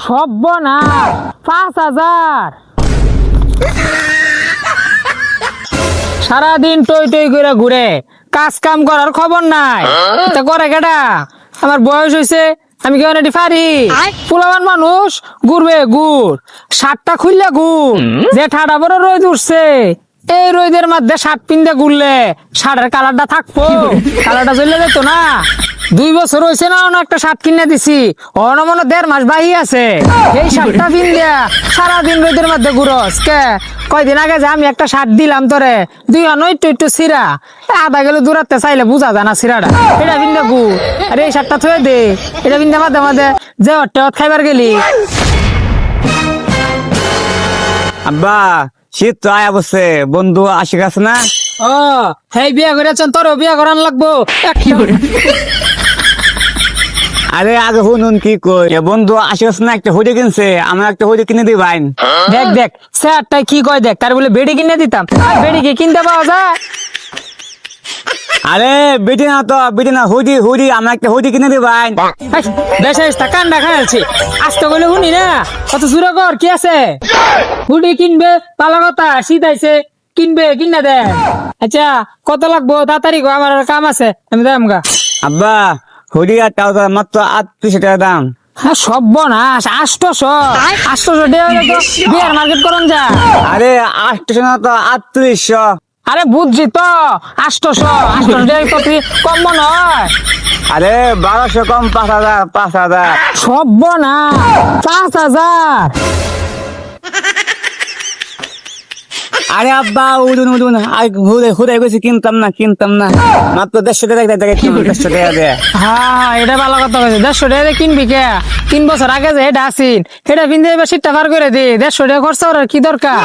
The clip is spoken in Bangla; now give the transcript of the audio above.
সর্বনাশ ৫,০০০। সারাদিন টই টই করে ঘুরে, কাজ কাম করার খবর নাই। তা করে কেডা? আমার বয়স হয়েছে, আমি কেমন এটি পারি? পোলাবান মানুষ ঘুরবে গুড়, শার্টটা খুললে গুড়, যে ঠাডা বড় রোদ উঠছে, এই রোদের মধ্যে শার্ট পিনতে ঘুরলে শার্টের কালারটা থাকবো? কালারটা চলে যেত না। 2 বছর হয়েছে না একটা শার্ট কিনে দিছি, অন মনে 1.5 মাস বাহি আছে। এই শার্টটা পিন দিয়া সারাদিন রোদের মধ্যে ঘুরস কে? কয়দিন আগে যে আমি একটা শার্ট দিলাম তোরে, 2 হানো একটু সিরা, আধা গেলে দূরাতে চাইলে বুঝা যায় না সিরাটা। এটা পিন্দা গুড়, আর এই শার্টটা থয়ে দে, এটা পিন্দা মাঝে মাঝে যে হট খাইবার গেলি। আব্বা শীত তো আয়া বসছে, বন্ধু আশিক আছে না? ও হেই, বিয়া করেছেন, তোরও বিয়া করান লাগবো। আরে আগে শুনুন কি কই, এ বন্ধু আশিক আছে না, একটা হুডি কিনছে, আমার একটা হুডি কিনে দিবাইন। দেখ দেখ স্যারটাই কি কয় দেখ, তার বলে বেডি কিনে দিতাম। বেডি কি কিনতে পাওয়া যায়? আরে বেটি না তো, বেটি না, হুডি হুডি, আমার একটা হুডি কিনে দিবাইন। দেশে কান্ডা খাইছি, আসতে বলে শুনি না, কত জোরে কর, কি আছে? হুডি কিনবে, ভালো কথা, শীত আইছে, কিনবে, কিনা দে। আচ্ছা কত লাগবো তাড়াতাড়ি গো, আমার আর কাম আছে, আমি দাম গা। আব্বা হুডি আর ট্রাউজার মাত্র 38 টাকা দাম। হ্যাঁ সর্বনাশ, 800 টাকা তো বিয়ার মার্কেট করন যা। আরে 800 না তো 3800। আরে বুঝছি তো, 800 টাকা তো তুই কম মনে হয়। আরে 1200 কম 5000। সর্বনাশ, 5,000। আরে আব্বা উদুন উদুন, হুদাই গেছি, কিনতাম না মাত্র 150 টাকা দেয়, 150 টাকা দেয়। হ্যাঁ এটা ভালো কথা কইছে, 150 টাকা দিয়ে কিনবি কে? 3 বছর আগে যে এটা আসিন, এটা পিনতে এবার সিটটা পার করে দে, 150 টাকা খরচা করার কি দরকার?